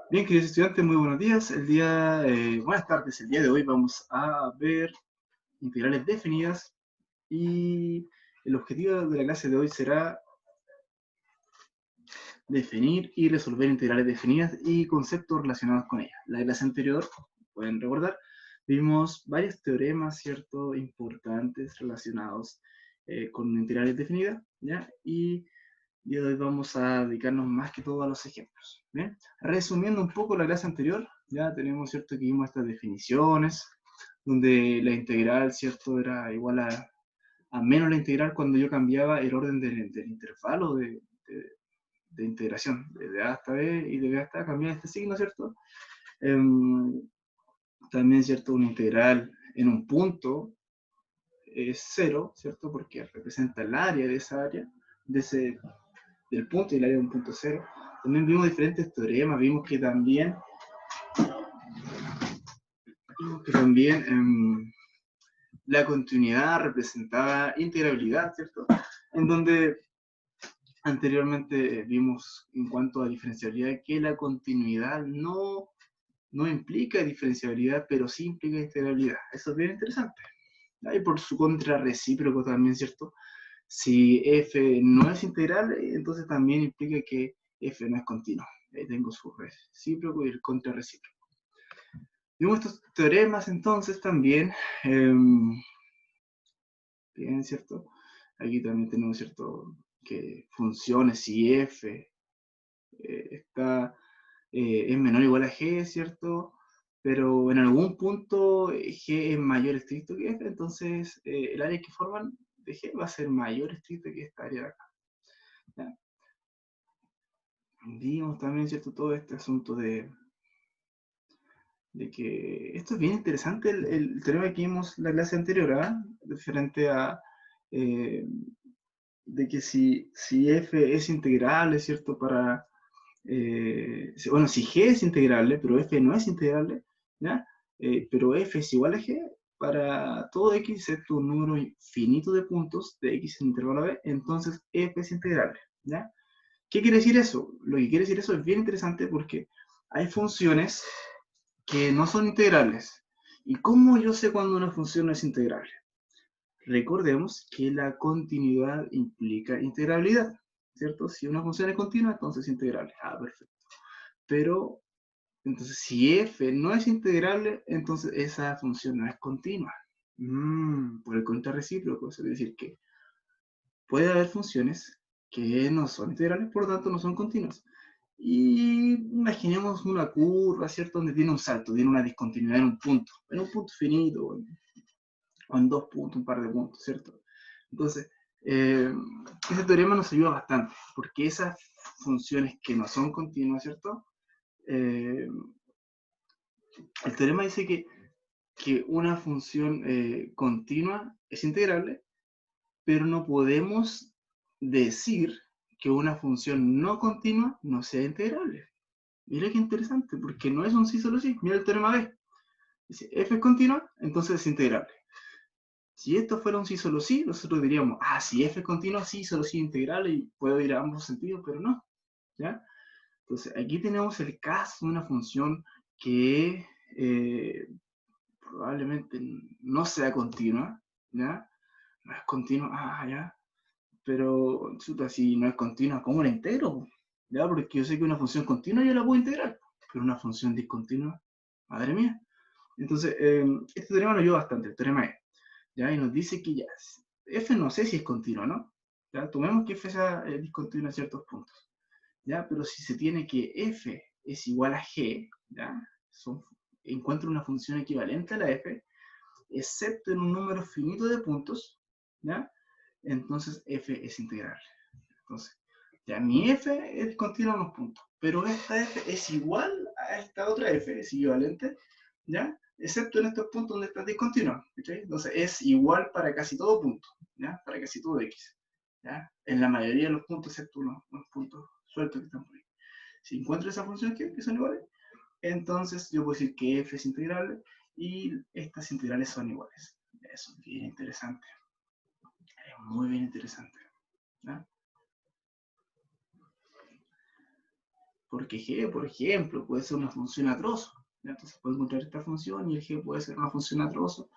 Bien, queridos estudiantes, muy buenos días. Buenas tardes. El día de hoy vamos a ver integrales definidas y el objetivo de la clase de hoy será definir y resolver integrales definidas y conceptos relacionados con ellas. La clase anterior, pueden recordar, vimos varios teoremas, ¿cierto?, importantes relacionados con integrales definidas, ¿ya? Y hoy vamos a dedicarnos más que todo a los ejemplos. ¿Bien? Resumiendo un poco la clase anterior, ya tenemos, ¿cierto?, que vimos estas definiciones, donde la integral, ¿cierto?, era igual a menos la integral cuando yo cambiaba el orden del intervalo de integración, de A hasta B y de B hasta A, cambiaba este signo, ¿cierto? Em, También, ¿cierto?, una integral en un punto es cero, ¿cierto?, porque representa el área de esa área, de ese del punto y el área de un punto cero. También vimos diferentes teoremas, vimos que también la continuidad representaba integrabilidad, ¿cierto? En donde anteriormente vimos en cuanto a diferenciabilidad que la continuidad no implica diferenciabilidad, pero sí implica integrabilidad. Eso es bien interesante. Y por su contra recíproco también, ¿cierto? Si f no es integral, entonces también implica que f no es continuo. Ahí tengo su recíproco y el contrarrecíproco. Vimos estos teoremas entonces también, eh, bien, ¿cierto? Aquí también tenemos, ¿cierto?, que funciones si f es menor o igual a g, ¿cierto? Pero en algún punto g es mayor estricto que f, entonces el área que forman de g va a ser mayor estricto que esta área de acá. ¿Ya? Vimos también, ¿cierto?, todo este asunto de que esto es bien interesante, el teorema que vimos en la clase anterior, referente a eh, de que si f es integrable, ¿cierto?, bueno, si g es integrable, pero f no es integrable, ¿ya? Pero f es igual a g, para todo x excepto un número finito de puntos de x en intervalo b, entonces f es integrable, ¿ya? ¿Qué quiere decir eso? Lo que quiere decir eso es bien interesante porque hay funciones que no son integrales. ¿Y cómo yo sé cuando una función no es integrable? Recordemos que la continuidad implica integrabilidad, ¿cierto? Si una función es continua, entonces es integrable. Perfecto. Pero, entonces, si f no es integrable, entonces esa función no es continua. Por el contrarrecíproco, eso quiere decir que puede haber funciones que no son integrales, por lo tanto no son continuas. Y imaginemos una curva, ¿cierto?, donde tiene un salto, tiene una discontinuidad en un punto finito, o en 2 puntos, un par de puntos, ¿cierto? Entonces, ese teorema nos ayuda bastante, porque esas funciones que no son continuas, ¿cierto? Eh, el teorema dice que una función continua es integrable, pero no podemos decir que una función no continua no sea integrable. Mira qué interesante, porque no es un sí solo sí. Mira el teorema B. Dice, f es continua, entonces es integrable. Si esto fuera un sí solo sí, nosotros diríamos, si f es continua, sí solo sí integral, y puedo ir a ambos sentidos, pero no. ¿Ya? Entonces, aquí tenemos el caso de una función que probablemente no sea continua, ¿ya? No es continua, ya. Pero, chuta, si no es continua, ¿cómo la integro? ¿Ya? Porque yo sé que una función continua yo la puedo integrar, pero una función discontinua, madre mía. Entonces, este teorema nos ayuda bastante, el teorema E. ¿Ya? Y nos dice que ya, f no sé si es continua, ¿no? ¿Ya? Tomemos que f sea discontinua en ciertos puntos, ¿ya? Pero si se tiene que f es igual a g, ¿ya? Encuentro una función equivalente a la f, excepto en un número finito de puntos, ¿ya? Entonces f es integrable. Entonces, ya mi f es continua en unos puntos, pero esta f es igual a esta otra f, es equivalente, ¿ya? Excepto en estos puntos donde está discontinua, ¿okay? Entonces es igual para casi todo punto, ¿ya? Para casi todo x, ¿ya? En la mayoría de los puntos, excepto unos puntos sueltos que están por ahí. Si encuentro esa función que son iguales, entonces yo puedo decir que f es integrable y estas integrales son iguales. Eso es bien interesante. Es muy bien interesante, ¿ya? porque g, por ejemplo, puede ser una función a trozo. ¿Ya? Entonces puedo encontrar esta función y el g puede ser una función a trozo,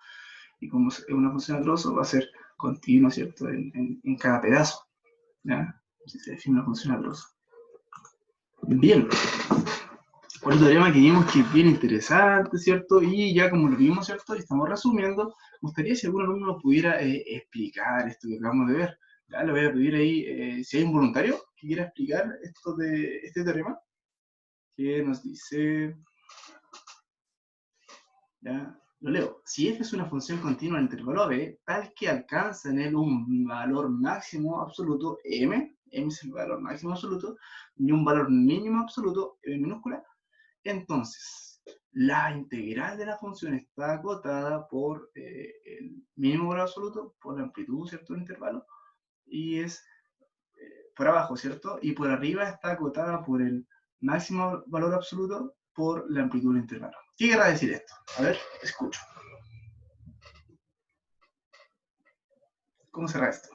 y como es una función a trozo, va a ser continua, ¿cierto?, en cada pedazo. ¿Ya? Si se define una función a trozo. Bien. Otro teorema que vimos que es bien interesante, ¿cierto? Y ya como lo vimos, ¿cierto? Y estamos resumiendo, me gustaría si algún alumno pudiera explicar esto que acabamos de ver. Ya le voy a pedir ahí, si hay un voluntario que quiera explicar esto de este teorema, que nos dice, ya, lo leo. Si f es una función continua en el intervalo b, tal que alcanza en él un valor máximo absoluto, m es el valor máximo absoluto, y un valor mínimo absoluto, m minúscula, entonces, la integral de la función está acotada por el mínimo valor absoluto, por la amplitud, ¿cierto?, del intervalo, y es por abajo, ¿cierto? Y por arriba está acotada por el máximo valor absoluto por la amplitud del intervalo. ¿Qué querrá decir esto? A ver, escucho. ¿Cómo será esto?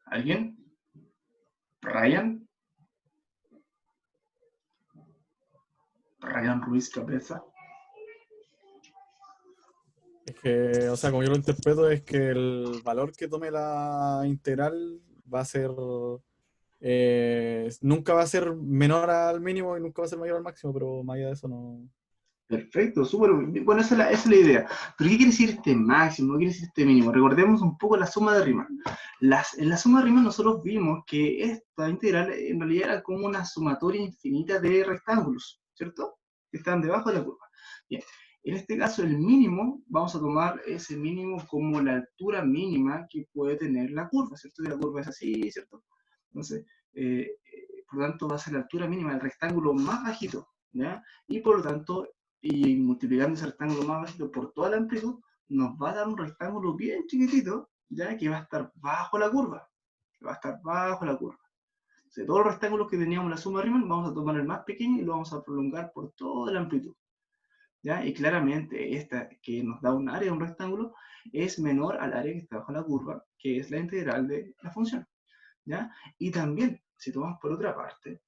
¿Alguien? ¿Ryan? ¿Ryan Ruiz Cabeza? Es que, o sea, como yo lo interpreto, es que el valor que tome la integral va a ser, nunca va a ser menor al mínimo y nunca va a ser mayor al máximo, pero más allá de eso no. Perfecto, súper. Bueno, esa es la idea. Pero ¿qué quiere decir este máximo? ¿Qué quiere decir este mínimo? Recordemos un poco la suma de Riemann. En la suma de Riemann nosotros vimos que esta integral en realidad era como una sumatoria infinita de rectángulos, ¿cierto? Que están debajo de la curva. Bien, en este caso el mínimo, vamos a tomar ese mínimo como la altura mínima que puede tener la curva, ¿cierto? Y la curva es así, ¿cierto? Entonces, por lo tanto va a ser la altura mínima del rectángulo más bajito, ¿ya? Y por lo tanto y multiplicando ese rectángulo más bajito por toda la amplitud, nos va a dar un rectángulo bien chiquitito, ya que va a estar bajo la curva. Va a estar bajo la curva. De todos los rectángulos que teníamos en la suma de Riemann, vamos a tomar el más pequeño y lo vamos a prolongar por toda la amplitud. ¿Ya? Y claramente esta que nos da un área de un rectángulo es menor al área que está bajo la curva, que es la integral de la función. ¿Ya? Y también, si tomamos por otra parte,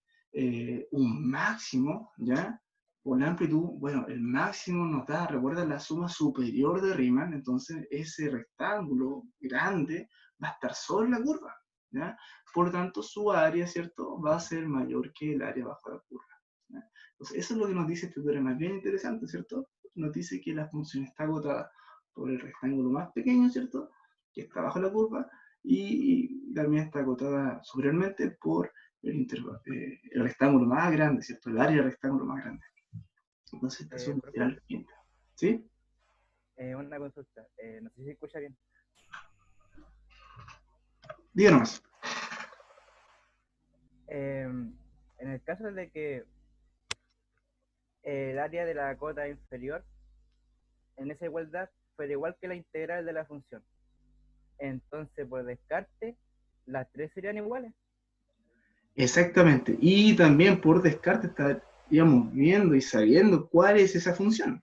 un máximo, ¿ya? Por la amplitud, bueno, el máximo nos da, recuerda, la suma superior de Riemann, entonces ese rectángulo grande va a estar sobre la curva, ¿ya? Por lo tanto, su área, ¿cierto?, va a ser mayor que el área bajo la curva, ¿ya? Entonces, eso es lo que nos dice este teorema, es bien interesante, ¿cierto? Nos dice que la función está agotada por el rectángulo más pequeño, ¿cierto?, que está bajo la curva, y también está acotada superiormente por el rectángulo más grande, ¿cierto? El área del rectángulo más grande. Entonces, esta es una Profe, integral finita. ¿Sí? una consulta. No sé si se escucha bien. Díganos. En el caso de que el área de la cota inferior en esa igualdad fuera igual que la integral de la función, entonces por descarte, las tres serían iguales. Exactamente. Y también por descarte estaríamos viendo y sabiendo cuál es esa función.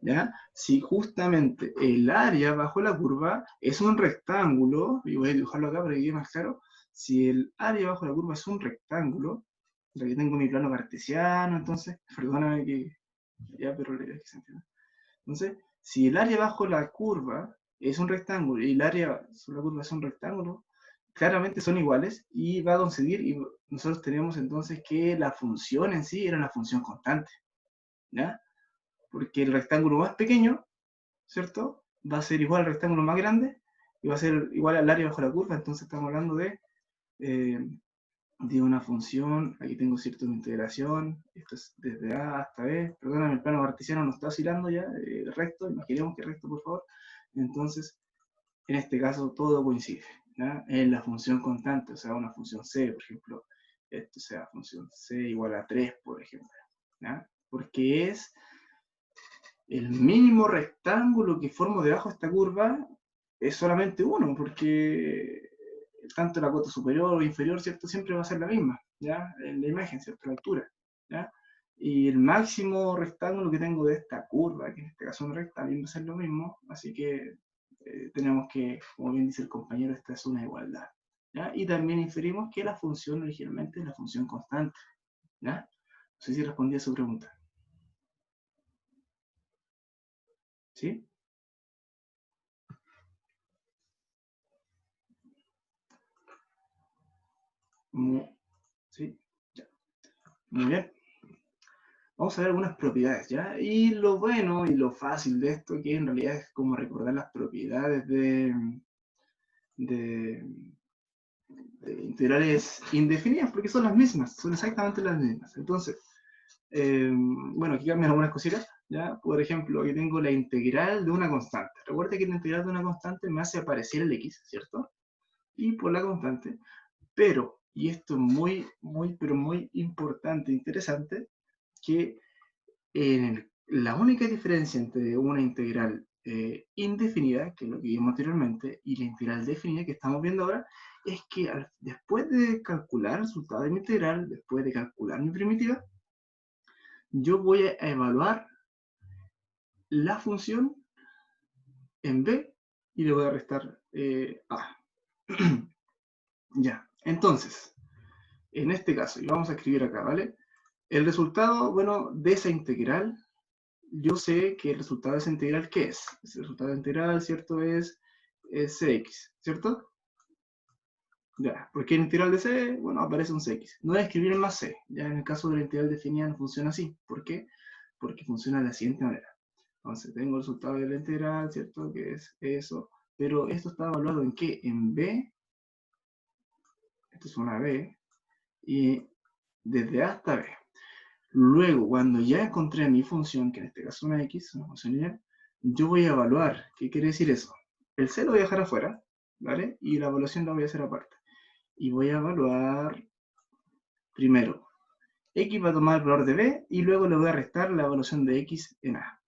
¿Ya? Si justamente el área bajo la curva es un rectángulo, y voy a dibujarlo acá para que quede más claro, si el área bajo la curva es un rectángulo, aquí tengo mi plano cartesiano, entonces, perdóname que, ya, pero la idea es que se entienda. Entonces, si el área bajo la curva es un rectángulo y el área sobre la curva es un rectángulo, claramente son iguales y va a coincidir, y nosotros tenemos entonces que la función en sí era una función constante, ¿ya? Porque el rectángulo más pequeño, ¿cierto?, va a ser igual al rectángulo más grande y va a ser igual al área bajo la curva, entonces estamos hablando de una función, aquí tengo cierta integración, esto es desde A hasta B, perdóname, el plano cartesiano nos está oscilando ya, recto, imaginemos que recto, por favor, entonces, en este caso, todo coincide, ¿ya? En la función constante, o sea, una función C, por ejemplo, esto sea función C igual a 3, por ejemplo, ¿ya? Porque es el mínimo rectángulo que formo debajo de esta curva es solamente uno, porque tanto la cota superior o inferior, ¿cierto? Siempre va a ser la misma, ¿ya? En la imagen, ¿cierto? La altura, ¿ya? Y el máximo rectángulo que tengo de esta curva, que en este caso es recta, también va a ser lo mismo, así que tenemos que, como bien dice el compañero, esta es una igualdad, ¿ya? Y también inferimos que la función originalmente es la función constante, ¿ya? No sé si respondí a su pregunta. ¿Sí? ¿Sí? Ya. Muy bien. Vamos a ver algunas propiedades, ¿ya? Y lo bueno y lo fácil de esto, que en realidad es como recordar las propiedades de integrales indefinidas, porque son las mismas, son exactamente las mismas. Entonces, bueno, aquí cambian algunas cositas, ¿ya? Por ejemplo, aquí tengo la integral de una constante. Recuerda que la integral de una constante me hace aparecer el x, ¿cierto? Y por la constante, pero, y esto es pero muy importante, interesante, que la única diferencia entre una integral indefinida, que es lo que vimos anteriormente, y la integral definida que estamos viendo ahora, es que después de calcular el resultado de mi integral, después de calcular mi primitiva, yo voy a evaluar la función en b y le voy a restar a. Ya, entonces, en este caso, y vamos a escribir acá, ¿vale? El resultado, bueno, de esa integral, yo sé que el resultado de esa integral, ¿qué es? El resultado de la integral, ¿cierto? Es cx, ¿cierto? Ya, porque en la integral de c, bueno, aparece un cx. No voy a escribir en más c. Ya en el caso de la integral definida no funciona así. ¿Por qué? Porque funciona de la siguiente manera. Entonces, tengo el resultado de la integral, ¿cierto? Que es eso. Pero esto está evaluado en qué? En b. Esto es una b. Y desde a hasta b. Luego, cuando ya encontré mi función, que en este caso es una x, una función lineal, yo voy a evaluar. ¿Qué quiere decir eso? El c lo voy a dejar afuera, ¿vale? Y la evaluación la voy a hacer aparte. Y voy a evaluar primero. X va a tomar el valor de b y luego le voy a restar la evaluación de x en a.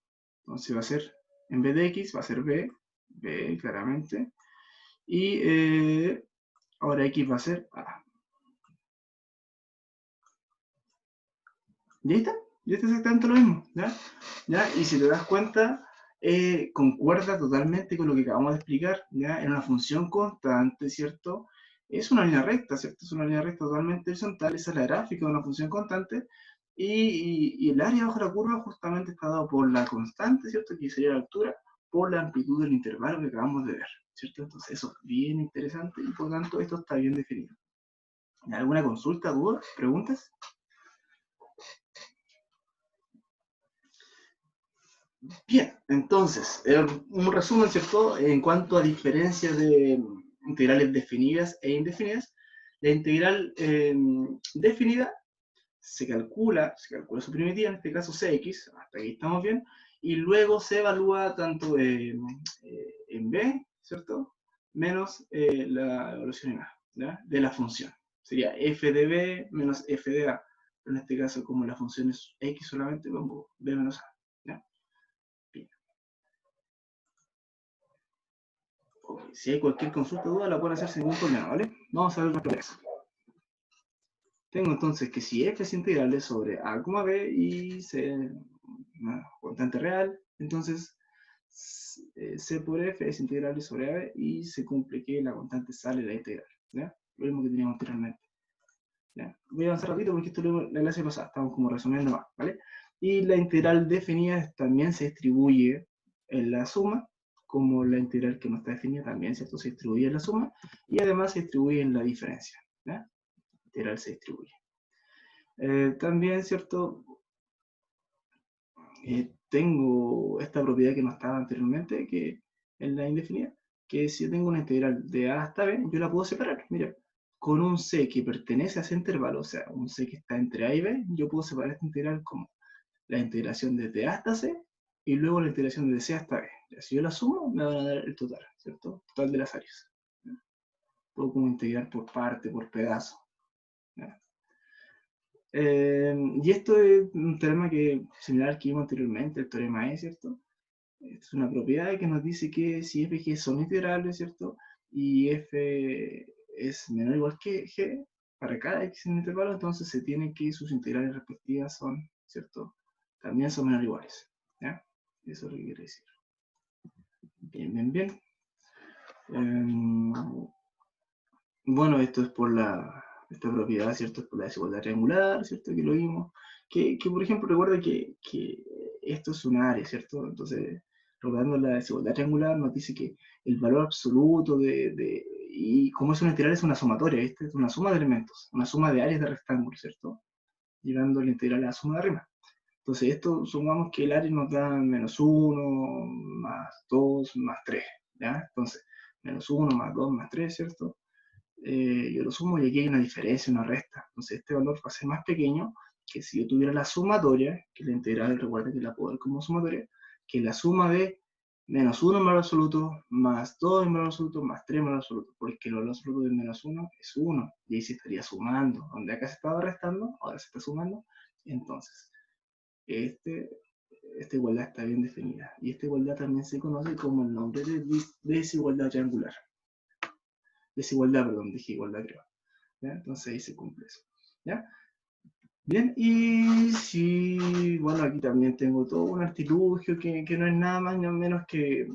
Entonces va a ser, en vez de x, va a ser b claramente. Y ahora x va a ser a. ¿Ya está? Ya está exactamente lo mismo, ¿ya? ¿Ya? Y si te das cuenta, concuerda totalmente con lo que acabamos de explicar, ¿ya? En una función constante, ¿cierto? Es una línea recta, ¿cierto? Es una línea recta totalmente horizontal, esa es la gráfica de una función constante, y el área bajo la curva justamente está dado por la constante, ¿cierto? Que sería la altura, por la amplitud del intervalo que acabamos de ver, ¿cierto? Entonces eso es bien interesante y por tanto esto está bien definido. ¿Alguna consulta, duda, preguntas? Bien, entonces, un resumen, ¿cierto? En cuanto a diferencias de integrales definidas e indefinidas, la integral definida se calcula su primitiva, en este caso cx, hasta aquí estamos bien, y luego se evalúa tanto en b, ¿cierto? Menos la evaluación en a, ¿ya? De la función. Sería f de b menos f de a. Pero en este caso, como la función es x solamente, pongo b menos a, ¿ya? Si hay cualquier consulta o duda, la pueden hacer sin ningún problema, ¿vale? Vamos a ver las propiedades. Tengo entonces que si f es integral sobre a, b y c, una constante real, entonces c por f es integral sobre a, b y se cumple que la constante sale de la integral, ¿ya? Lo mismo que teníamos anteriormente. ¿Ya? Voy a avanzar rapidito porque esto es la clase pasada, estamos como resumiendo más, ¿vale? Y la integral definida también se distribuye en la suma, como la integral que no está definida también, ¿cierto? Se distribuye en la suma, y además se distribuye en la diferencia, ¿ya? La integral se distribuye. También, ¿cierto? Tengo esta propiedad que no estaba anteriormente, que en la indefinida, que si tengo una integral de a hasta b, yo la puedo separar, mira, con un c que pertenece a ese intervalo, o sea, un c que está entre a y b, yo puedo separar esta integral como la integración desde a hasta c, y luego la integración desde c hasta b. Ya, si yo la sumo, me van a dar el total, ¿cierto? Total de las áreas. ¿Ya? Puedo como integrar por parte, por pedazo. ¿Ya? Y esto es un teorema que, similar al que vimos anteriormente, el teorema E, ¿cierto? Es una propiedad que nos dice que si f y g son integrales, ¿cierto? Y f es menor o igual que g, para cada x en el intervalo, entonces se tiene que sus integrales respectivas son ¿cierto? También son menores o iguales, ¿ya? Eso es lo que quiere decir. Bien, bien, bien. Bueno, esto es por esta propiedad, ¿cierto? Es por la desigualdad triangular, ¿cierto? Que lo vimos. Que por ejemplo, recuerda que esto es un área, ¿cierto? Entonces, recordando la desigualdad triangular, nos dice que el valor absoluto y como es una integral, es una sumatoria, ¿viste? Es una suma de elementos, una suma de áreas de rectángulo, ¿cierto? Llevando la integral a la suma de arriba. Entonces, esto sumamos que el área nos da -1, más 2, más 3, ¿ya? Entonces, -1, más 2, más 3, ¿cierto? Yo lo sumo y aquí hay una diferencia, una resta. Entonces, este valor va a ser más pequeño que si yo tuviera la sumatoria, que la integral, recuerda que la puedo ver como sumatoria, que la suma de -1 en valor absoluto, más 2 en valor absoluto, más 3 en valor absoluto, porque el valor absoluto de -1 es 1, y ahí se estaría sumando. Donde acá se estaba restando, ahora se está sumando. Entonces, esta igualdad está bien definida. Y esta igualdad también se conoce como el nombre de desigualdad triangular. Desigualdad, perdón, dije igualdad, creo. ¿Ya? Entonces ahí se cumple eso. ¿Ya? Bien, y si, bueno, aquí también tengo todo un artilugio que no es nada más ni menos que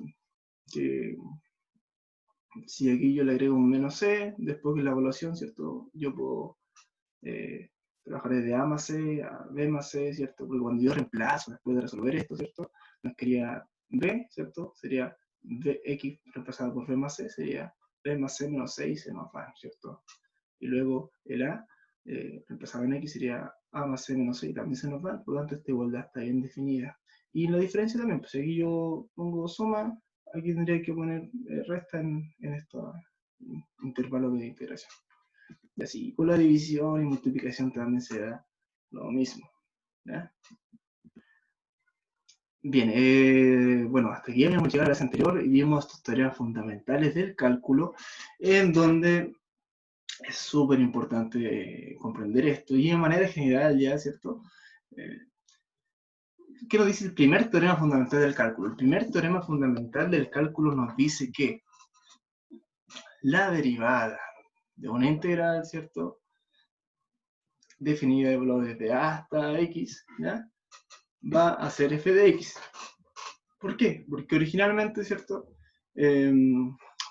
si aquí yo le agrego un -c, después de la evaluación, ¿cierto? Yo puedo trabajar desde A más C a B más C, ¿cierto? Porque cuando yo reemplazo, después de resolver esto, ¿cierto? Nos quería B, ¿cierto? Sería X reemplazado por B más C, sería B más C menos 6 C más A, ¿cierto? Y luego el A, reemplazado en X, sería A más C menos 6, también se nos va, por lo tanto esta igualdad está bien definida. Y la diferencia también, pues aquí yo pongo suma, aquí tendría que poner resta en estos intervalos de integración. Y así, con la división y multiplicación también se da lo mismo, ¿ya? Bien, bueno, hasta aquí habíamos llegado a la clase anterior y vimos estos teoremas fundamentales del cálculo, en donde es súper importante comprender esto, y de manera general ya, ¿cierto? ¿Qué nos dice el primer teorema fundamental del cálculo? El primer teorema fundamental del cálculo nos dice que la derivada de una integral, ¿cierto? Definida de valores de A hasta X, ¿ya? Va a ser f de X. ¿Por qué? Porque originalmente, ¿cierto?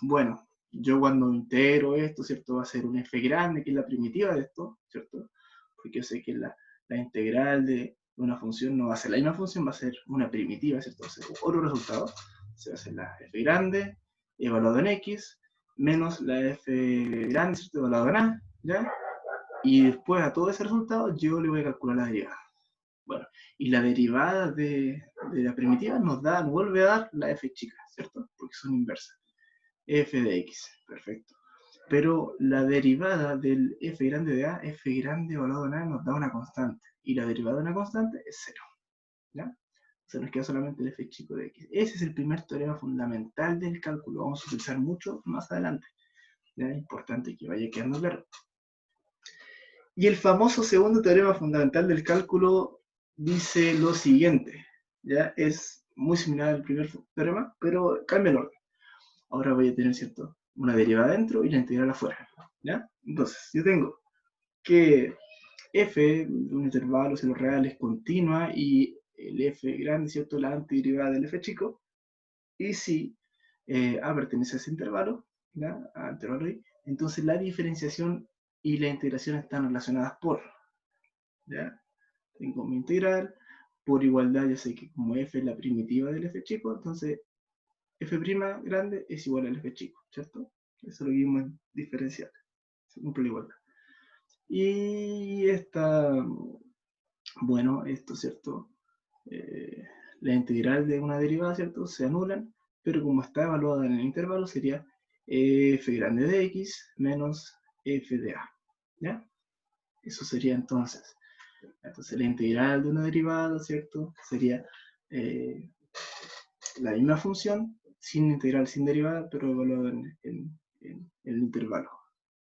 Bueno, yo cuando integro esto, ¿cierto? Va a ser un f grande, que es la primitiva de esto, ¿cierto? Porque yo sé que la integral de una función no va a ser la misma función, va a ser una primitiva, ¿cierto? O sea, otro resultado. Se va a hacer la f grande, evaluado en x, menos la f grande, ¿cierto? Evaluado en a, ¿ya? Y después a todo ese resultado yo le voy a calcular la derivada. Bueno, y la derivada de la primitiva nos vuelve a dar la f chica, ¿cierto? Porque son inversas. F de x, perfecto. Pero la derivada del f grande de a, f grande evaluado en a, nos da una constante. Y la derivada de una constante es 0. ¿Ya? Se nos queda solamente el f chico de x. Ese es el primer teorema fundamental del cálculo. Vamos a utilizar mucho más adelante. ¿Ya? Es importante que vaya quedando claro. Y el famoso segundo teorema fundamental del cálculo dice lo siguiente. ¿Ya? Es muy similar al primer teorema, pero cambia el orden. Ahora voy a tener, ¿cierto? Una derivada dentro y la integral afuera. ¿Ya? Entonces, yo tengo que f de un intervalo, si lo real es continua, y el f grande, ¿cierto? La antiderivada del f chico. Y si a pertenece a ese intervalo, ¿ya? A intervalo I, entonces la diferenciación y la integración están relacionadas por, ¿ya? Tengo mi integral, por igualdad ya sé que como f es la primitiva del f chico, entonces f' grande es igual al f chico, ¿cierto? Eso lo vimos en diferencial, se cumple la igualdad. Y bueno, esto, ¿cierto? La integral de una derivada, ¿cierto? Se anulan, pero como está evaluada en el intervalo sería f grande de x menos f de a, ¿ya? Eso sería entonces la integral de una derivada, ¿cierto? Sería la misma función, sin integral, sin derivada, pero evaluada en el intervalo,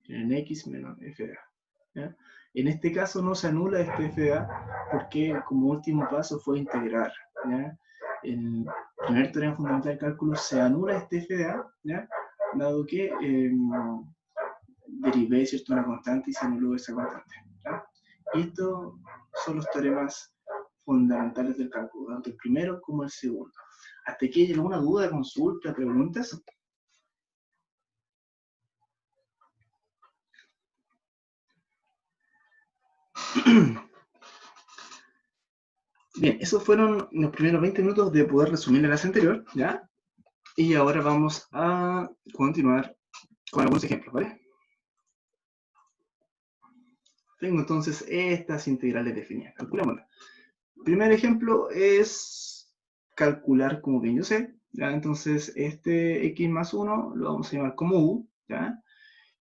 en x menos f de a, ¿ya? En este caso no se anula este f de a porque como último paso fue integrar, ¿ya? En el primer teorema fundamental del cálculo se anula este f de a, ¿ya? Dado que derivé, ¿cierto?, una constante y se anuló esa constante, ¿ya? Y estos son los teoremas fundamentales del cálculo, tanto el primero como el segundo. ¿Hasta aquí hay alguna duda, consulta, preguntas? Bien, esos fueron los primeros 20 minutos de poder resumir la clase anterior, ¿ya? Y ahora vamos a continuar con algunos ejemplos, ¿vale? Tengo entonces estas integrales definidas. Calculémoslas. Primer ejemplo es calcular como bien yo sé, ¿ya? Entonces este x más 1 lo vamos a llamar como u, ¿ya?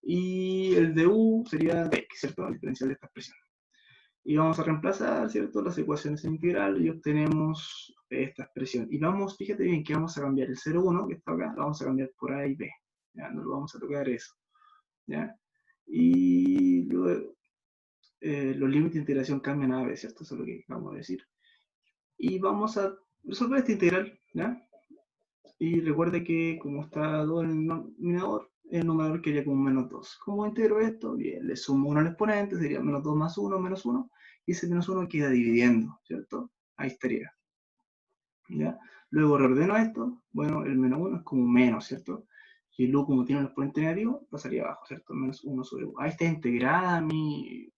Y el de u sería de x, ¿cierto? El diferencial de esta expresión. Y vamos a reemplazar, ¿cierto?, las ecuaciones en integral y obtenemos esta expresión. Y vamos, fíjate bien que vamos a cambiar el 0,1, que está acá, lo vamos a cambiar por A y B. ¿Ya? No lo vamos a tocar eso. ¿Ya? Y luego los límites de integración cambian a B, ¿cierto? Eso es lo que vamos a decir. Y vamos a resolver esta integral, ¿ya? Y recuerda que como está 2 en el denominador, el numerador quedaría como menos 2. ¿Cómo integro esto? Bien, le sumo 1 al exponente, sería menos 2 más 1, menos 1, y ese menos 1 queda dividiendo, ¿cierto? Ahí estaría. ¿Ya? Luego reordeno esto, bueno, el menos 1 es como menos, ¿cierto? Y el u, como tiene un exponente negativo, pasaría abajo, ¿cierto? Menos 1 sobre u. Ahí está integrada mi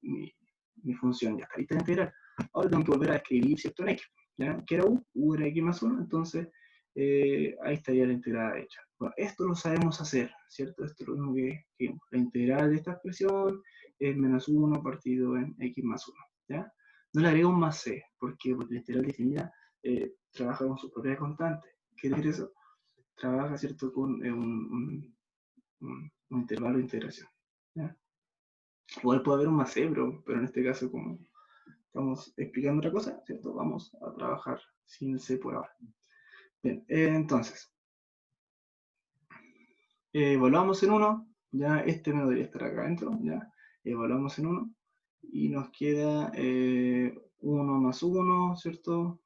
función, ya está lista de integrar. Ahora tengo que volver a escribir, ¿cierto? En x, ¿ya? ¿Qué era u era x más 1, entonces ahí estaría la integrada hecha. Bueno, esto lo sabemos hacer, ¿cierto? Esto es lo mismo que la integral de esta expresión es menos 1 partido en x más 1, ¿ya? No le agrego un más c, ¿por qué? Porque la integral definida trabaja con su propia constante. ¿Qué quiere decir eso? Trabaja, ¿cierto?, con un intervalo de integración, ¿ya? Igual puede haber un más c, pero en este caso, como estamos explicando otra cosa, ¿cierto? Vamos a trabajar sin c por ahora. Bien, entonces, evaluamos en 1, ya este me debería estar acá adentro, ya, evaluamos en 1, y nos queda 1 más 1, ¿cierto?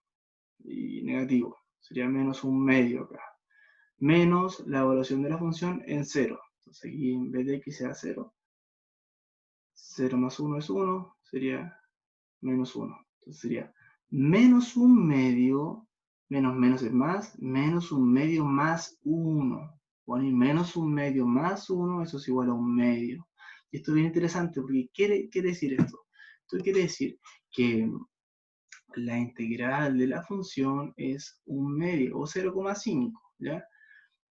Y negativo, sería menos un medio acá, menos la evaluación de la función en 0, entonces aquí en vez de x sea 0, 0 más 1 es 1, sería menos 1, entonces sería menos un medio, menos es más, menos un medio más 1, poner menos un medio más 1, eso es igual a un medio. Y esto es bien interesante porque quiere decir esto. Esto quiere decir que la integral de la función es un medio o 0,5, ¿ya?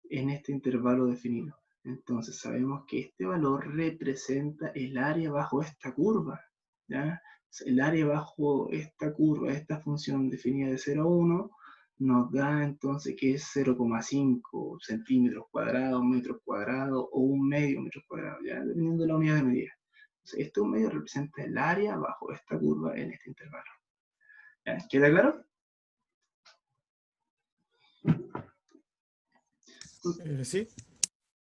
En este intervalo definido. Entonces sabemos que este valor representa el área bajo esta curva, ¿ya? El área bajo esta curva, esta función definida de 0 a 1, nos da entonces que es 0,5 centímetros cuadrados, metros cuadrados o un medio metro cuadrado, ¿ya? Dependiendo de la unidad de medida. Entonces, este un medio representa el área bajo esta curva en este intervalo. ¿Ya? ¿Queda claro? Sí.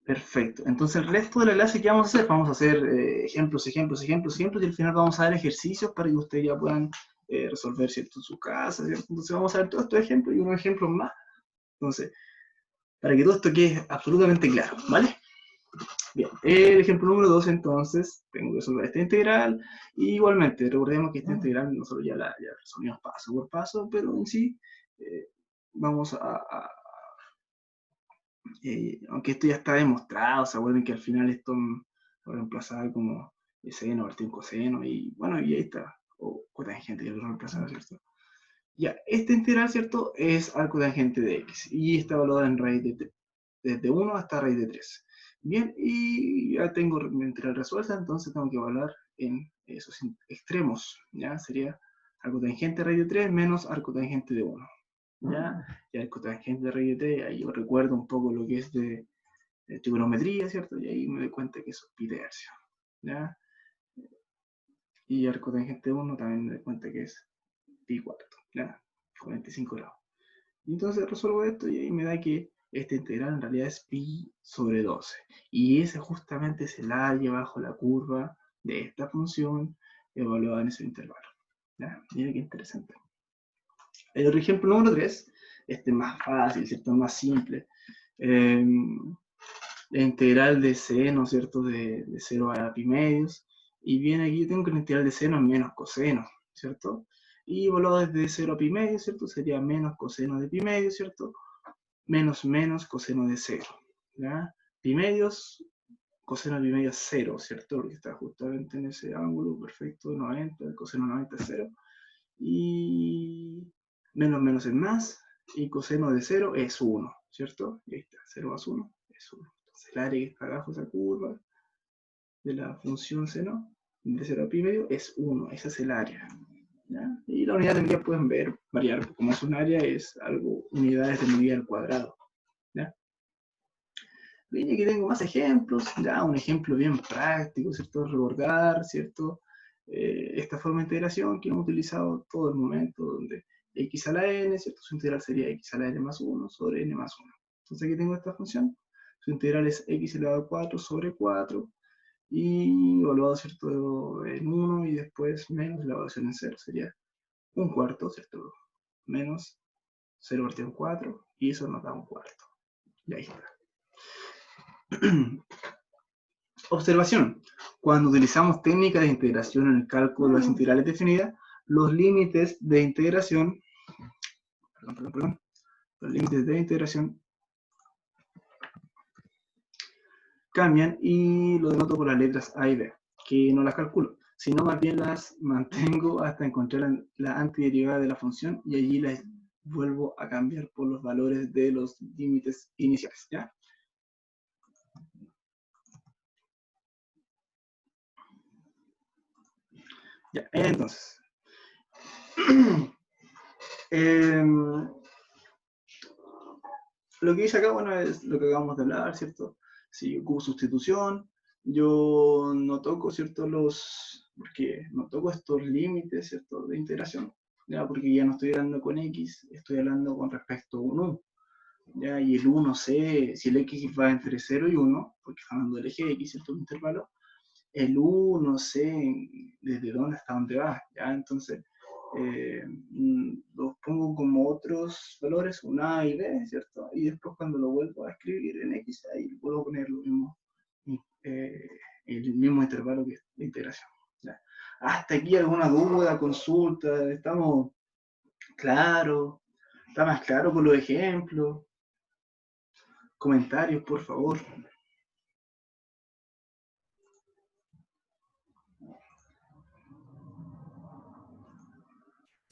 Perfecto. Entonces el resto de la clase, ¿qué vamos a hacer? Vamos a hacer ejemplos, y al final vamos a dar ejercicios para que ustedes ya puedan resolver, ¿cierto?, en su casa, ¿cierto? Entonces vamos a ver todos estos ejemplos y unos ejemplos más. Entonces, para que todo esto quede absolutamente claro, ¿vale? Bien, el ejemplo número 2, entonces, tengo que resolver esta integral, y igualmente, recordemos que esta integral nosotros ya la resolvimos paso por paso, pero en sí, vamos aunque esto ya está demostrado, se acuerdan que al final esto lo reemplazaba como seno, partido en coseno, y bueno, y ahí está, o cotangente, ya lo reemplazaba, ¿cierto? Ya, esta integral, ¿cierto?, es al cotangente de x, y está evaluada en raíz de 3, desde 1 hasta raíz de 3. Bien, y ya tengo mi integral resuelta, entonces tengo que evaluar en esos extremos, ¿ya? Sería arco tangente de raíz de 3 menos arco tangente de 1. ¿Ya? Y el cotangente de raíz de 3, ahí yo recuerdo un poco lo que es de trigonometría, ¿cierto? Y ahí me doy cuenta que eso es pi tercio, ¿ya? Y el cotangente de 1 también me doy cuenta que es pi cuarto, ¿ya? 45 grados. Y entonces resuelvo esto y ahí me da que esta integral en realidad es pi sobre 12. Y ese justamente es el área bajo la curva de esta función evaluada en ese intervalo, ¿ya? Mira qué interesante. El otro ejemplo número 3, este es más fácil, ¿cierto? Más simple. La integral de seno, ¿cierto? De 0 a pi medios. Y bien, aquí yo tengo que la integral de seno es menos coseno, ¿cierto? Y evaluado desde 0 a pi medio, ¿cierto? Sería menos coseno de pi medio, ¿cierto? Menos coseno de 0, ¿ya? Pi medios, coseno de pi medio es 0, ¿cierto? Porque está justamente en ese ángulo perfecto, 90, el coseno 90 es 0. Y menos es más, y coseno de 0 es 1, ¿cierto? Y ahí está, 0 más 1 es 1. Entonces el área que está abajo de esa curva de la función seno de 0 a pi medio es 1, ese es el área, ¿ya? Y la unidad de medida pueden ver, variar, como es un área, es algo, unidades de medida al cuadrado, ¿ya? Bien, aquí tengo más ejemplos, ya un ejemplo bien práctico, ¿cierto? Recordar, ¿cierto? Esta forma de integración que hemos utilizado todo el momento, donde x a la n, ¿cierto? Su integral sería x a la n más 1 sobre n más 1. Entonces aquí tengo esta función, su integral es x elevado a 4 sobre 4, y evaluado, ¿cierto? En 1 y después menos la evaluación en 0, sería un cuarto, ¿cierto? Menos 0 partido en 4, y eso nos da un cuarto. Y ahí está. Observación. Cuando utilizamos técnicas de integración en el cálculo de las integrales definidas, los límites de integración, los límites de integración cambian y lo denoto por las letras A y B, que no las calculo, sino más bien las mantengo hasta encontrar la antiderivada de la función y allí las vuelvo a cambiar por los valores de los límites iniciales, ¿ya? Ya, entonces, lo que dice acá, bueno, es lo que acabamos de hablar, ¿cierto? Si ocupo sustitución, yo no toco, ¿cierto? Porque no toco estos límites, ¿cierto? De integración, ¿ya? Porque ya no estoy hablando con x, estoy hablando con respecto a un u, ¿ya? Y el u no sé, si el x va entre 0 y 1, porque está hablando del eje x, ¿cierto? Un intervalo, el u no sé desde dónde hasta dónde va, ¿ya? Entonces, los pongo como otros valores, un a y b, ¿cierto? Y después cuando lo vuelvo a escribir en x, ahí vuelvo a poner lo mismo, el mismo intervalo que de integración, ¿ya? Hasta aquí alguna duda, consulta, estamos claros, está más claro con los ejemplos, comentarios, por favor.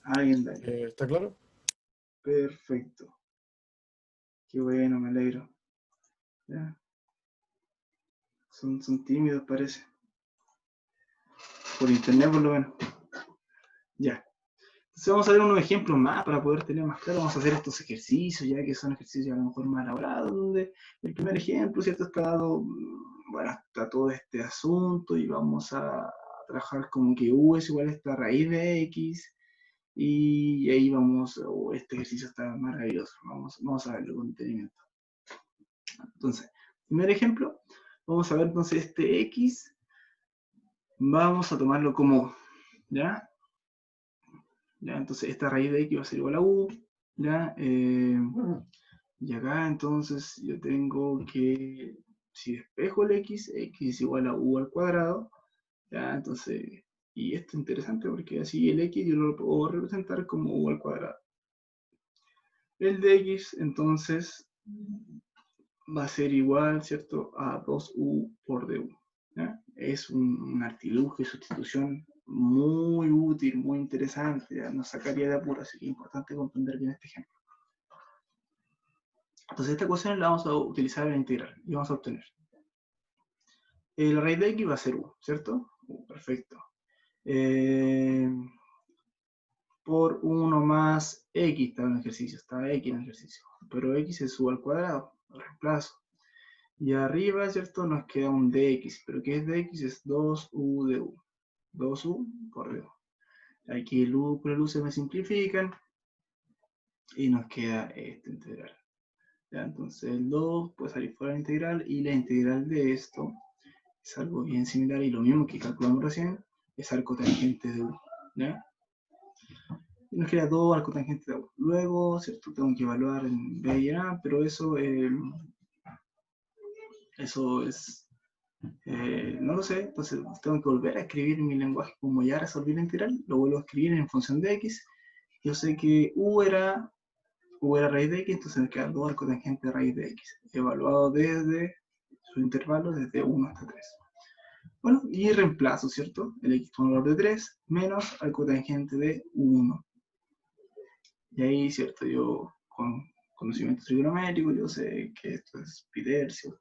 Alguien, dale. ¿Está claro? Perfecto. Qué bueno, me alegro. ¿Ya? Son tímidos, parece. Por internet, por lo menos. Ya. Entonces vamos a ver unos ejemplos más para poder tener más claro. Vamos a hacer estos ejercicios, ya que son ejercicios a lo mejor más elaborados, donde el primer ejemplo, ¿cierto? Está dado, bueno, está todo este asunto y vamos a trabajar como que u es igual a esta raíz de x, y ahí vamos, este ejercicio está maravilloso. Vamos a verlo con detenimiento. Entonces, primer ejemplo, vamos a ver entonces este x, vamos a tomarlo como, ¿ya? ¿Ya? Entonces esta raíz de x va a ser igual a u, ¿ya? Y acá entonces yo tengo que, si despejo el x es igual a u al cuadrado, ¿ya? Entonces, y esto es interesante porque así el x yo lo puedo representar como u al cuadrado. El de x entonces va a ser igual, ¿cierto?, a 2u por du, ¿ya? Es un artilugio de sustitución muy útil, muy interesante, ¿ya? Nos sacaría de apuro, así que es importante comprender bien este ejemplo. Entonces esta ecuación la vamos a utilizar en la integral y vamos a obtener. La raíz de x va a ser u, ¿cierto? Perfecto. Por 1 más x está en el ejercicio, está x en el ejercicio, pero x es u al cuadrado, lo reemplazo. Y arriba, ¿cierto? Nos queda un dx, pero ¿qué es dx? Es 2u de u. 2u por du. Aquí el u con el u se me simplifican y nos queda esta integral. ¿Ya? Entonces el 2 puede salir fuera de la integral y la integral de esto es algo bien similar y lo mismo que calculamos recién, es arco tangente de u. ¿Ya? Y nos queda 2 arco tangente de u. Luego, ¿cierto? Tengo que evaluar en b y en a, pero eso es No lo sé, entonces tengo que volver a escribir en mi lenguaje como ya resolví la integral, lo vuelvo a escribir en función de x. Yo sé que u era raíz de x, entonces me queda 2 al cotangente de raíz de x, evaluado desde su intervalo desde 1 hasta 3. Bueno, y reemplazo, ¿cierto? El x con valor de 3 menos al cotangente de 1. Y ahí, ¿cierto? Yo con conocimiento trigonométrico, yo sé que esto es pi tercios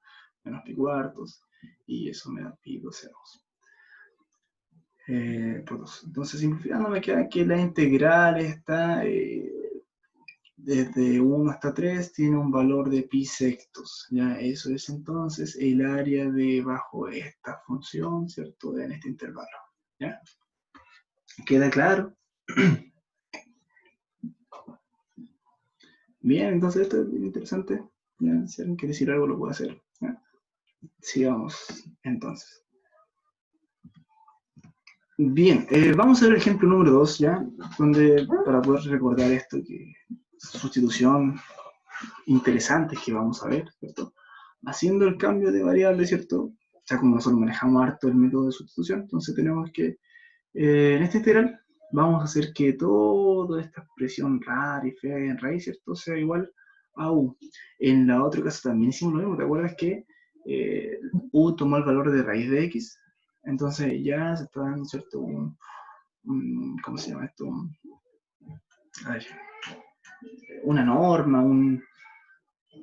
menos pi cuartos, y eso me da pi 12 por 2. Entonces, simplificando, me queda que la integral está desde 1 hasta 3, tiene un valor de pi sextos. ¿Ya? Eso es entonces el área de bajo esta función, ¿cierto? En este intervalo. ¿Ya? ¿Queda claro? Bien, entonces esto es bien interesante. ¿Ya? Si alguien quiere decir algo, lo puede hacer. ¿Ya? Sigamos, entonces. Bien, vamos a ver el ejemplo número 2, ¿ya? Donde, para poder recordar esto, que sustitución interesante que vamos a ver, ¿cierto? Haciendo el cambio de variable, ¿cierto? Ya como nosotros manejamos harto el método de sustitución, entonces tenemos que, en este integral, vamos a hacer que toda esta expresión rara y fea en raíz, ¿cierto? Sea igual a u. En la otra caso también hicimos lo mismo, ¿te acuerdas que u tomó el valor de raíz de x? Entonces ya se está dando, ¿cierto? ¿Cómo se llama esto? A ver, una norma,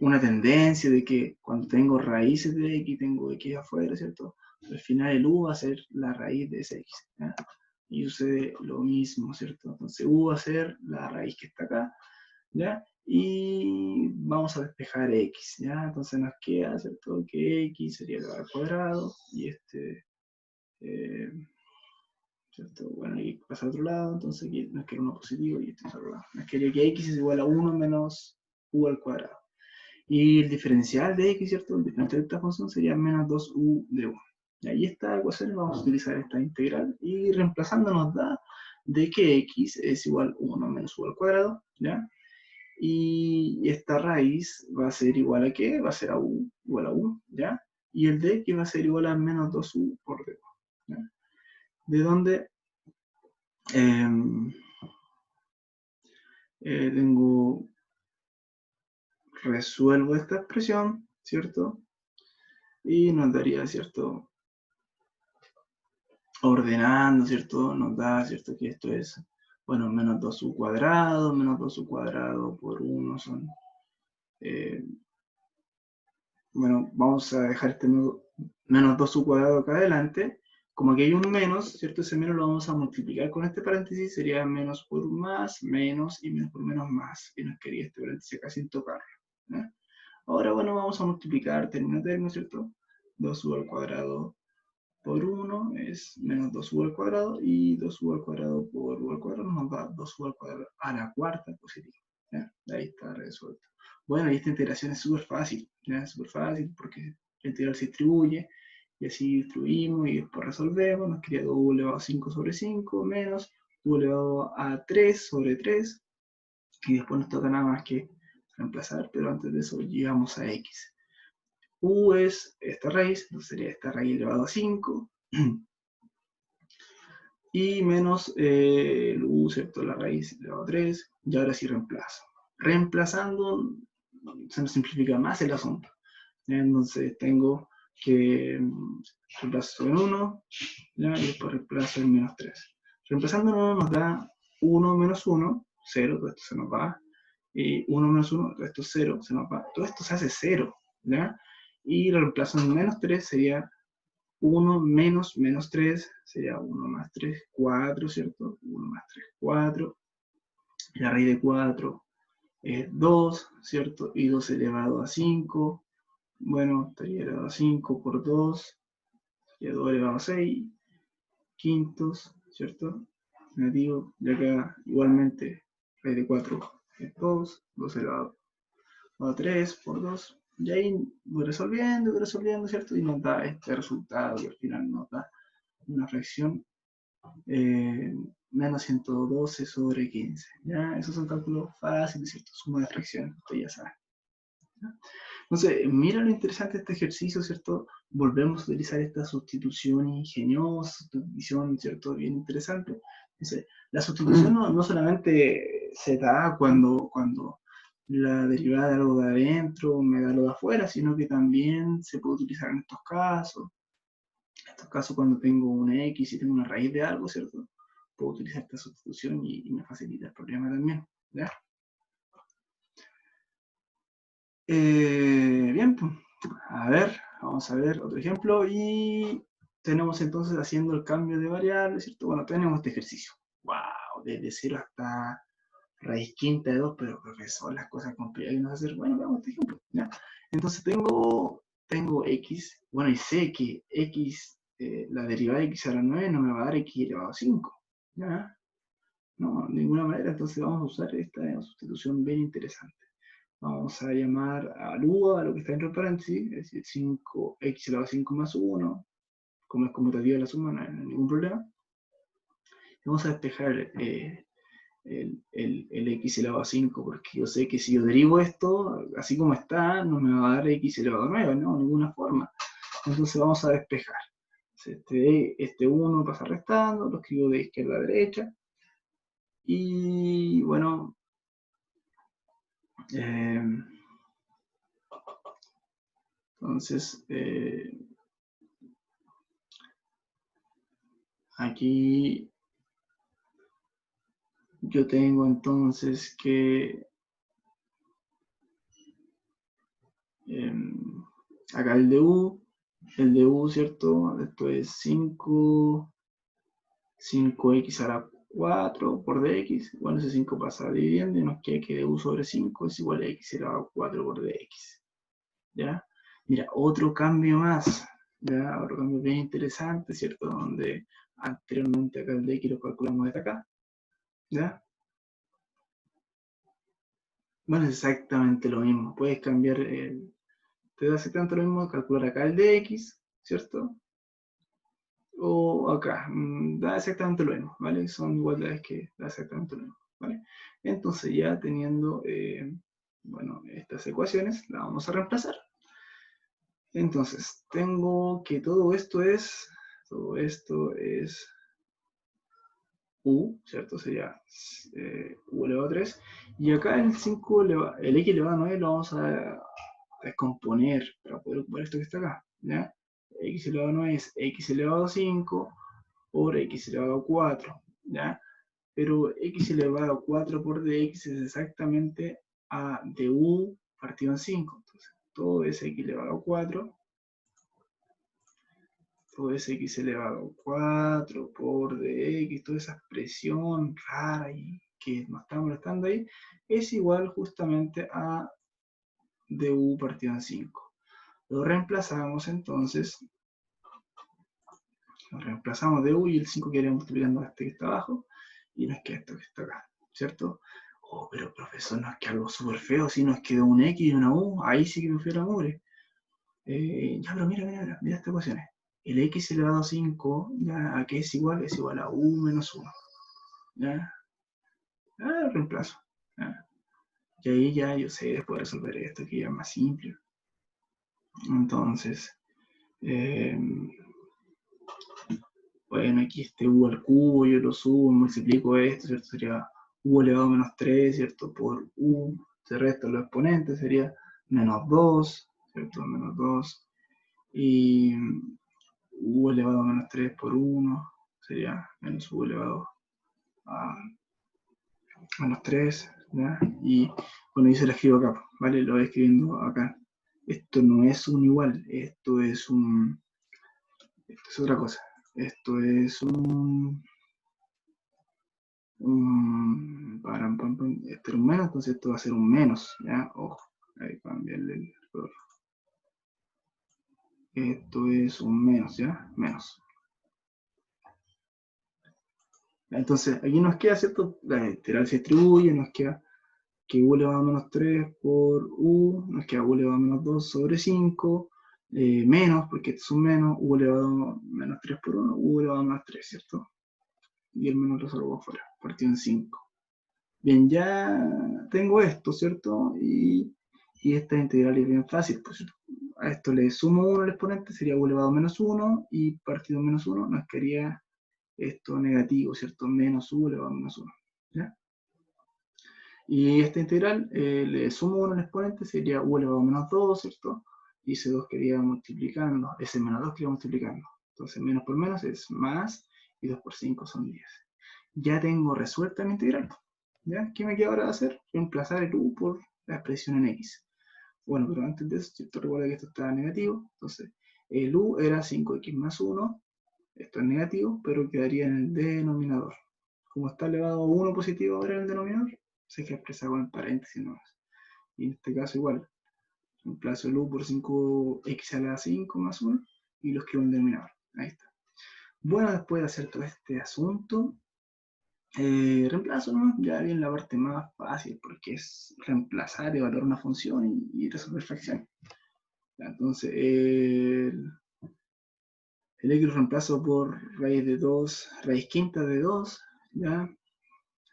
una tendencia de que cuando tengo raíces de x, tengo x afuera, ¿cierto? Al final el u va a ser la raíz de ese x, ¿ya? Y sucede lo mismo, ¿cierto? Entonces u va a ser la raíz que está acá, ¿ya? Y vamos a despejar x, ¿ya? Entonces nos queda, ¿cierto? Que x sería el al cuadrado, y ¿cierto? Bueno, y pasa al otro lado, entonces aquí nos queda uno positivo y este es al otro lado. Nos quedaría que x es igual a 1 menos u al cuadrado. Y el diferencial de x, ¿cierto? El diferencial de esta función sería menos 2u de 1. Y ahí esta ecuación vamos a utilizar esta integral y reemplazando nos da de que x es igual a 1 menos u al cuadrado, ¿ya? Y esta raíz va a ser igual a ¿qué? Va a ser a u, igual a u, ¿ya? Y el de x va a ser igual a menos 2u por d, ¿ya? De donde tengo, resuelvo esta expresión, ¿cierto? Y nos daría, ¿cierto? Ordenando, ¿cierto? Nos da, ¿cierto? Que esto es, bueno, menos 2u cuadrado por 1 son, bueno, vamos a dejar este menos 2u cuadrado acá adelante. Como aquí hay un menos, ¿cierto? Ese menos lo vamos a multiplicar con este paréntesis, sería menos por un más, menos, y menos por menos más. Y nos quedaría este paréntesis acá sin tocarlo, ¿eh? Ahora, bueno, vamos a multiplicar término a término, ¿cierto? 2u al cuadrado por 1 es menos 2u al cuadrado, y 2u al cuadrado por u al cuadrado nos da 2u al cuadrado a la cuarta positivo. ¿Ya? Ahí está resuelto. Bueno, y esta integración es súper fácil, ¿ya? Es súper fácil porque la integral se distribuye, y así distribuimos y después resolvemos. Nos queda u elevado a 5 sobre 5 menos u elevado a 3 sobre 3, y después nos toca nada más que reemplazar, pero antes de eso llegamos a x. U es esta raíz, entonces sería esta raíz elevado a 5, y menos el u, ¿cierto? La raíz elevado a 3, y ahora sí reemplazo. Reemplazando, se nos simplifica más el asunto. Entonces tengo que reemplazo en 1, ¿ya? Y después reemplazo en menos 3. Reemplazando en 1 nos da 1 menos 1, 0, todo esto se nos va. Y 1 menos 1, todo esto 0, se nos va. Todo esto se hace 0, ¿ya? Y reemplazo en menos 3 sería 1 menos menos 3, sería 1 más 3, 4, ¿cierto? 1 más 3, 4. La raíz de 4 es 2, ¿cierto? Y 2 elevado a 5. Bueno, estaría elevado a 5 por 2, sería 2 elevado a 6, quintos, ¿cierto? Negativo. Y acá igualmente raíz de 4 es 2, 2 elevado a 3 por 2. Y ahí voy resolviendo, ¿cierto? Y nos da este resultado que al final nos da una fracción menos 112 sobre 15. ¿Ya? Esos son cálculos fáciles, ¿cierto? Suma de fracciones, usted ya sabe. ¿Ya? Entonces, mira lo interesante de este ejercicio, ¿cierto? Volvemos a utilizar esta sustitución ingeniosa, sustitución, ¿cierto? Bien interesante. Entonces, la sustitución no solamente se da cuando la derivada de algo de adentro me da lo de afuera, sino que también se puede utilizar en estos casos. En estos casos, cuando tengo una X y tengo una raíz de algo, ¿cierto? Puedo utilizar esta sustitución y me facilita el problema también, ¿ya? Bien, pues, a ver, vamos a ver otro ejemplo y tenemos entonces haciendo el cambio de variable, ¿cierto? Bueno, tenemos este ejercicio. ¡Wow! Desde 0 hasta raíz quinta de 2, pero profesor, las cosas complicadas que nos hacer. Bueno, veamos este ejemplo, ¿ya? Entonces tengo x, bueno, y sé que x, la derivada de x a la 9 no me va a dar x elevado a 5, ¿ya? No, de ninguna manera, entonces vamos a usar esta sustitución bien interesante. Vamos a llamar al u a lo que está dentro del paréntesis, es decir, 5x elevado a 5 más 1, como es conmutativa la suma, no hay ningún problema. Vamos a despejar el x elevado a 5, porque yo sé que si yo derivo esto, así como está, no me va a dar x elevado a 9, no, de ninguna forma. Entonces vamos a despejar. Este 1 pasa restando, lo escribo de izquierda a derecha. Y bueno, entonces aquí yo tengo entonces que acá el de u, ¿cierto? Esto es 5x a la 4 por dx. Bueno, ese 5 pasa dividiendo y nos queda que du sobre 5 es igual a x elevado a 4 por dx. ¿Ya? Mira, otro cambio más, ¿ya? Otro cambio bien interesante, ¿cierto? Donde anteriormente acá el dx lo calculamos desde acá, ¿ya? Bueno, es exactamente lo mismo. Puedes cambiar, te da exactamente lo mismo calcular acá el dx, ¿cierto? O acá, da exactamente lo mismo, ¿vale? Son igualdades que da exactamente lo mismo, ¿vale? Entonces ya teniendo, bueno, estas ecuaciones, las vamos a reemplazar. Entonces, tengo que todo esto es u, ¿cierto? Sería u elevado a 3. Y acá el x elevado a 9 lo vamos a descomponer para poder ocupar esto que está acá, ¿ya? X elevado a 9 es x elevado a 5 por x elevado a 4, ¿ya? Pero x elevado a 4 por dx es exactamente a du partido en 5. Entonces, todo es x elevado a 4, todo es x elevado a 4 por dx, toda esa expresión rara y que nos está molestando ahí, es igual justamente a du partido en 5. Lo reemplazamos entonces, du y el 5 que iremos multiplicando a este que está abajo, y nos queda esto que está acá, ¿cierto? Oh, pero profesor, nos queda algo súper feo, si nos quedó un x y una u, ahí sí que me fui a la mugre. Ya, pero mira esta ecuación. El x elevado a 5, ¿ya? ¿A qué es igual? Es igual a u menos 1. ¿Ya? Reemplazo. ¿Ya? Y ahí ya yo sé después resolver esto, que ya es más simple. Entonces, bueno, aquí este u al cubo, yo lo subo, multiplico esto, ¿cierto? Sería u elevado a menos 3, ¿cierto? Por u, se restan los exponentes, sería menos 2, ¿cierto? Menos 2. Y u elevado a menos 3 por 1 sería menos u elevado a menos 3, ¿ya? Y bueno, yo se la escribo acá, ¿vale? Lo voy escribiendo acá. Esto no es un igual, esto es otra cosa. Esto es este era un menos, entonces esto va a ser un menos, ¿ya? Ojo, ahí cambiarle el color. Esto es un menos, ¿ya? Menos. Entonces, aquí nos queda, ¿cierto? La integral se distribuye, nos queda que u elevado a menos 3 por u, nos queda u elevado a menos 2 sobre 5, menos, porque este es un menos, u elevado a menos 3 por 1, u elevado a menos 3, ¿cierto? Y el menos lo salgo afuera, partido en 5. Bien, ya tengo esto, ¿cierto? Y Y esta integral es bien fácil, pues a esto le sumo 1 al exponente, sería u elevado a menos 1, y partido menos 1 nos quedaría esto negativo, ¿cierto? Menos u elevado a menos 1, ¿ya? Y esta integral le sumo 1 al exponente, sería u elevado a menos 2, ¿cierto? Y ese 2 quería multiplicando, ese menos 2 quería multiplicando. Entonces menos por menos es más, y 2 por 5 son 10. Ya tengo resuelta mi integral, ¿ya? ¿Qué me queda ahora de hacer? Reemplazar el u por la expresión en x. Bueno, pero antes de eso, ¿cierto? Recuerda que esto estaba negativo, entonces el u era 5x más 1, esto es negativo, pero quedaría en el denominador. Como está elevado a 1 positivo ahora en el denominador, se queda expresado con el paréntesis nomás. Y en este caso igual, reemplazo el u por 5x a la 5 más 1 y lo escribo en el denominador. Ahí está. Bueno, después de hacer todo este asunto, reemplazo, ¿no? Ya viene la parte más fácil, porque es reemplazar, evaluar una función y resolver fracciones. Entonces, el x lo reemplazo por raíz de 2, raíz quinta de 2, ¿ya?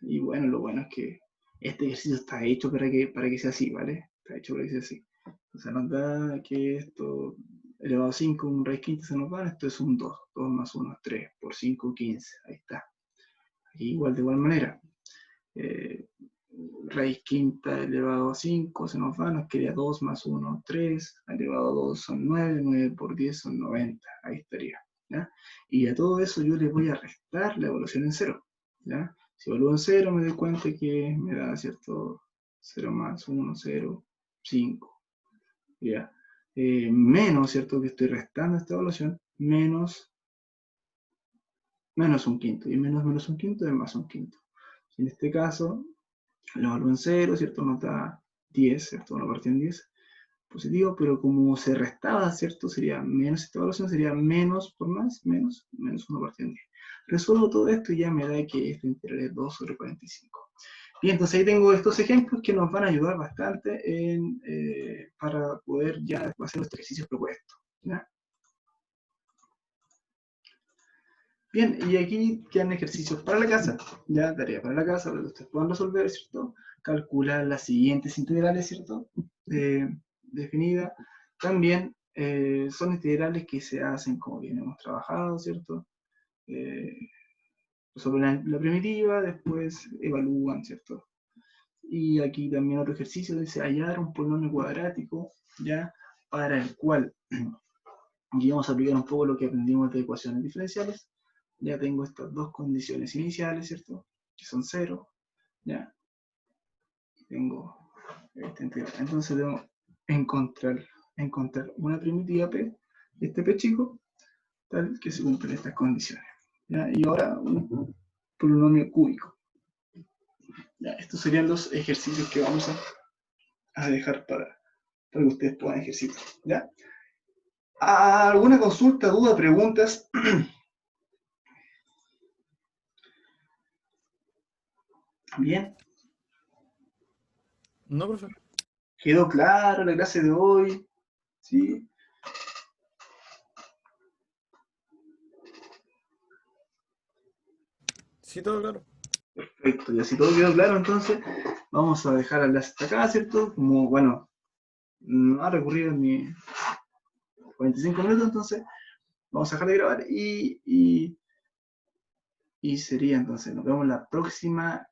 Y bueno, lo bueno es que este ejercicio está hecho para que sea así, ¿vale? Está hecho para que sea así. O sea, nos da que esto, elevado a 5, un raíz quinta se nos va, esto es un 2. 2 más 1 es 3, por 5, 15. Ahí está. Aquí igual, de igual manera. Raíz quinta elevado a 5 se nos va, nos quedaría 2 más 1, 3, elevado a 2 son 9, 9 por 10 son 90, ahí estaría, ¿ya? Y a todo eso yo le voy a restar la evaluación en 0, ¿ya? Si evalúo en 0 me doy cuenta que me da, ¿cierto? 0 más 1, 0, 5, ¿ya? Menos, ¿cierto? Que estoy restando esta evaluación, menos un quinto, y menos un quinto es más un quinto. En este caso, lo evalúo en 0, ¿cierto? Nos da 10, ¿cierto? 1 partido en 10, positivo, pero como se restaba, ¿cierto? Sería menos, esta evaluación sería menos por más, menos 1 partido en 10. Resuelvo todo esto y ya me da que este integral es 2 sobre 45. Bien, entonces ahí tengo estos ejemplos que nos van a ayudar bastante para poder ya hacer los ejercicios propuestos, ¿ya? Bien, y aquí quedan ejercicios para la casa, ya, tarea para la casa, para que ustedes puedan resolver, ¿cierto? Calcular las siguientes integrales, ¿cierto? Definidas. También son integrales que se hacen como bien hemos trabajado, ¿cierto? Sobre la primitiva, después evalúan, ¿cierto? Y aquí también otro ejercicio dice hallar un polinomio cuadrático, ¿ya? Para el cual, y vamos a aplicar un poco lo que aprendimos de ecuaciones diferenciales. Ya tengo estas dos condiciones iniciales, ¿cierto? Que son 0, ¿ya? Tengo esta integral. Entonces debo encontrar una primitiva P, este P chico, tal que se cumplen estas condiciones, ¿ya? Y ahora un polinomio cúbico. ¿Ya? Estos serían los ejercicios que vamos a dejar para que ustedes puedan ejercitar, ¿ya? ¿Alguna consulta, duda, preguntas? Bien. No, profe. ¿Quedó claro la clase de hoy? ¿Sí? Sí, todo claro. Perfecto, y así todo quedó claro, entonces vamos a dejar la clase hasta acá, ¿cierto? Como, bueno, no ha recurrido ni 45 minutos, entonces vamos a dejar de grabar y sería entonces, nos vemos la próxima.